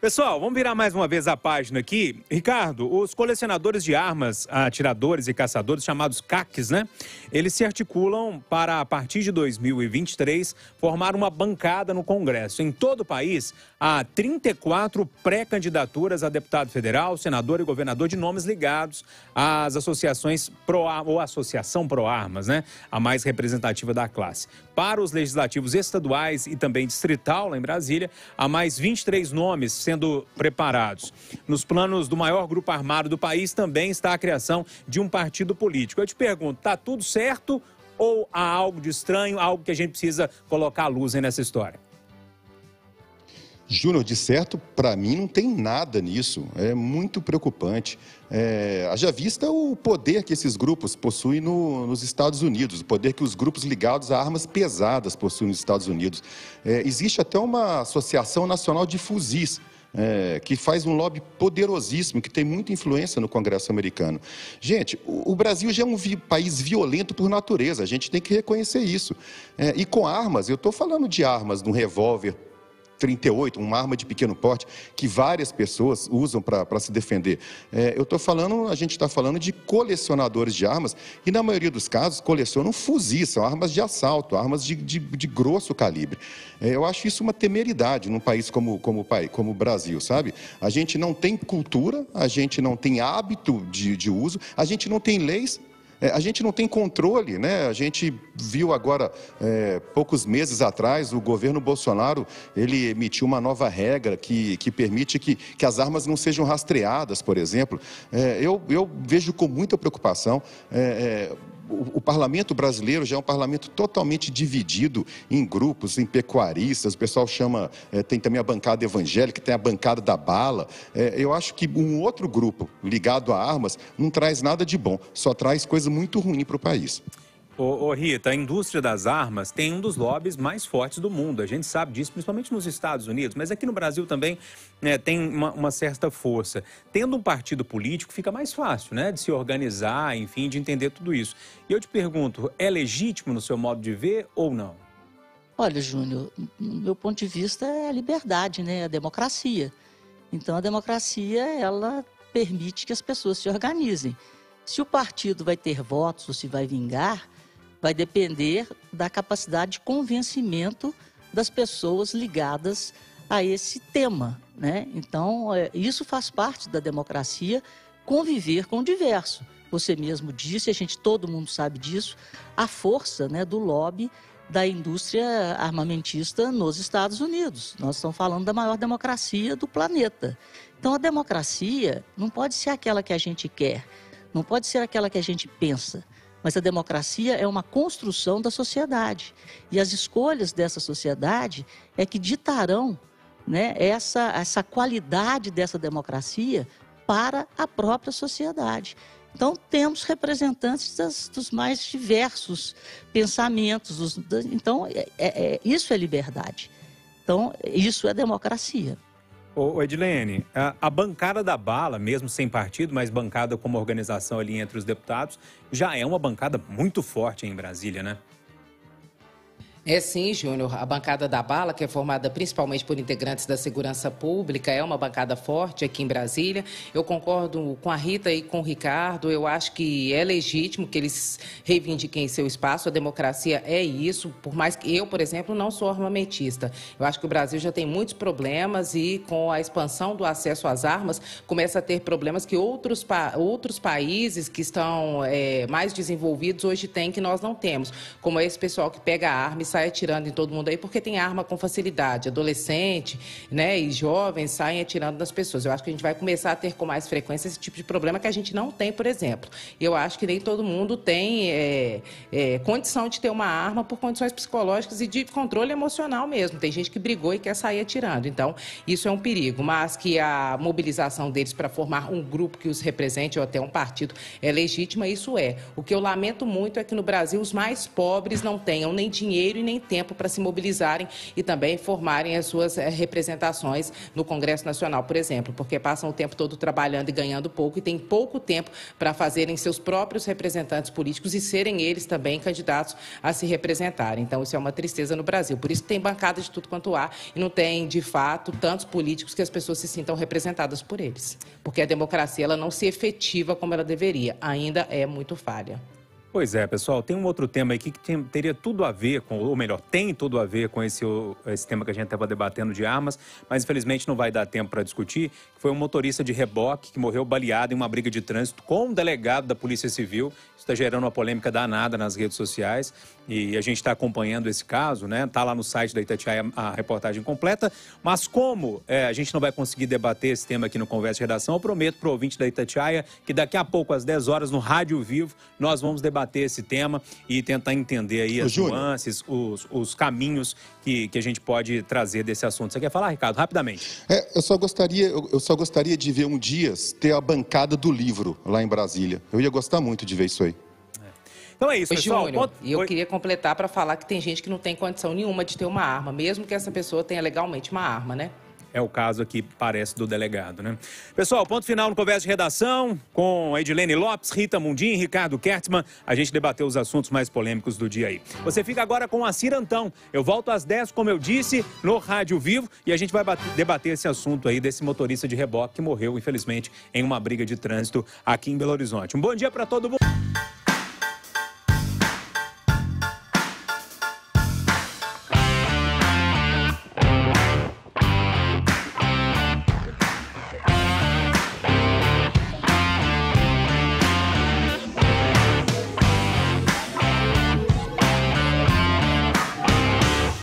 Pessoal, vamos virar mais uma vez a página aqui. Ricardo, os colecionadores de armas, atiradores e caçadores, chamados CACs, né? Eles se articulam para, a partir de 2023, formar uma bancada no Congresso. Em todo o país, há 34 pré-candidaturas a deputado federal, senador e governador de nomes ligados às associações ou Associação Pro-Armas, né? A mais representativa da classe. Para os legislativos estaduais e também distrital, lá em Brasília, há mais 23 nomes sendo preparados. Nos planos do maior grupo armado do país também está a criação de um partido político. Eu te pergunto, está tudo certo ou há algo de estranho, algo que a gente precisa colocar à luz aí nessa história? Júnior, de certo, para mim não tem nada nisso. É muito preocupante. Haja vista o poder que esses grupos possuem nos Estados Unidos, o poder que os grupos ligados a armas pesadas possuem nos Estados Unidos. Existe até uma Associação Nacional de Fuzis, que faz um lobby poderosíssimo, que tem muita influência no Congresso americano. Gente, o Brasil já é um país violento por natureza, a gente tem que reconhecer isso. E com armas, eu estou falando de armas, de um revólver 38, uma arma de pequeno porte, que várias pessoas usam para se defender. A gente está falando de colecionadores de armas, e na maioria dos casos colecionam fuzis, são armas de assalto, armas de grosso calibre. Eu acho isso uma temeridade num país como o Brasil, sabe? A gente não tem cultura, a gente não tem hábito de uso, a gente não tem leis, a gente não tem controle, né? A gente viu agora, poucos meses atrás, o governo Bolsonaro, ele emitiu uma nova regra que permite que as armas não sejam rastreadas, por exemplo. Eu vejo com muita preocupação. O parlamento brasileiro já é um parlamento totalmente dividido em grupos, em pecuaristas, o pessoal chama, tem também a bancada evangélica, tem a bancada da bala. Eu acho que um outro grupo ligado a armas não traz nada de bom, só traz coisa muito ruim para o país. Ô Rita, a indústria das armas tem um dos lobbies mais fortes do mundo. A gente sabe disso, principalmente nos Estados Unidos, mas aqui no Brasil também tem uma certa força. Tendo um partido político, fica mais fácil, né, de se organizar, enfim, de entender tudo isso. E eu te pergunto, é legítimo no seu modo de ver ou não? Olha, Júnior, no meu ponto de vista é a liberdade, né, a democracia. Então, a democracia, ela permite que as pessoas se organizem. Se o partido vai ter votos ou se vai vingar, vai depender da capacidade de convencimento das pessoas ligadas a esse tema, né? Então, isso faz parte da democracia, conviver com o diverso. Você mesmo disse, todo mundo sabe disso, a força, né, do lobby da indústria armamentista nos Estados Unidos. Nós estamos falando da maior democracia do planeta. Então, a democracia não pode ser aquela que a gente quer, não pode ser aquela que a gente pensa. Mas a democracia é uma construção da sociedade. E as escolhas dessa sociedade é que ditarão, né, essa qualidade dessa democracia para a própria sociedade. Então, temos representantes dos mais diversos pensamentos. Então, isso é liberdade. Então, isso é democracia. Ô Edilene, a bancada da bala, mesmo sem partido, mas bancada como organização ali entre os deputados, já é uma bancada muito forte em Brasília, né? É sim, Júnior. A bancada da bala, que é formada principalmente por integrantes da segurança pública, é uma bancada forte aqui em Brasília. Eu concordo com a Rita e com o Ricardo. Eu acho que é legítimo que eles reivindiquem seu espaço. A democracia é isso, por mais que eu, por exemplo, não sou armamentista. Eu acho que o Brasil já tem muitos problemas e com a expansão do acesso às armas, começa a ter problemas que outros países que estão mais desenvolvidos hoje têm, que nós não temos. Como esse pessoal que pega a arma e sai atirando em todo mundo aí, porque tem arma com facilidade. Adolescente, né, e jovens saem atirando nas pessoas. Eu acho que a gente vai começar a ter com mais frequência esse tipo de problema que a gente não tem, por exemplo. Eu acho que nem todo mundo tem condição de ter uma arma por condições psicológicas e de controle emocional mesmo. Tem gente que brigou e quer sair atirando. Então, isso é um perigo. Mas que a mobilização deles para formar um grupo que os represente ou até um partido é legítima, isso é. O que eu lamento muito é que no Brasil os mais pobres não tenham nem dinheiro e nem tempo para se mobilizarem e também formarem as suas representações no Congresso Nacional, por exemplo, porque passam o tempo todo trabalhando e ganhando pouco e têm pouco tempo para fazerem seus próprios representantes políticos e serem eles também candidatos a se representarem. Então, isso é uma tristeza no Brasil. Por isso que tem bancada de tudo quanto há e não tem, de fato, tantos políticos que as pessoas se sintam representadas por eles. Porque a democracia ela não se efetiva como ela deveria. Ainda é muito falha. Pois é, pessoal, tem um outro tema aqui que teria tudo a ver com, ou melhor, tem tudo a ver com esse tema que a gente estava debatendo de armas, mas infelizmente não vai dar tempo para discutir, que foi um motorista de reboque que morreu baleado em uma briga de trânsito com um delegado da Polícia Civil. Isso está gerando uma polêmica danada nas redes sociais e a gente está acompanhando esse caso, né? Está lá no site da Itatiaia a reportagem completa, mas como a gente não vai conseguir debater esse tema aqui no Conversa de Redação, eu prometo para o ouvinte da Itatiaia que daqui a pouco, às 10 horas, no Rádio Vivo, nós vamos debater esse tema e tentar entender aí as nuances, os caminhos que a gente pode trazer desse assunto. Você quer falar, Ricardo, rapidamente? Eu só gostaria de ver um dia ter a bancada do livro lá em Brasília. Eu ia gostar muito de ver isso aí. Então é isso, pessoal. Júnior, e eu queria completar para falar que tem gente que não tem condição nenhuma de ter uma arma, mesmo que essa pessoa tenha legalmente uma arma, né? É o caso aqui, parece, do delegado, né? Pessoal, ponto final no Conversa de Redação com a Edilene Lopes, Rita Mundim, Ricardo Kertzmann. A gente debateu os assuntos mais polêmicos do dia aí. Você fica agora com a Cirantão. Eu volto às 10, como eu disse, no Rádio Vivo. E a gente vai debater esse assunto aí desse motorista de reboque que morreu, infelizmente, em uma briga de trânsito aqui em Belo Horizonte. Um bom dia para todo mundo.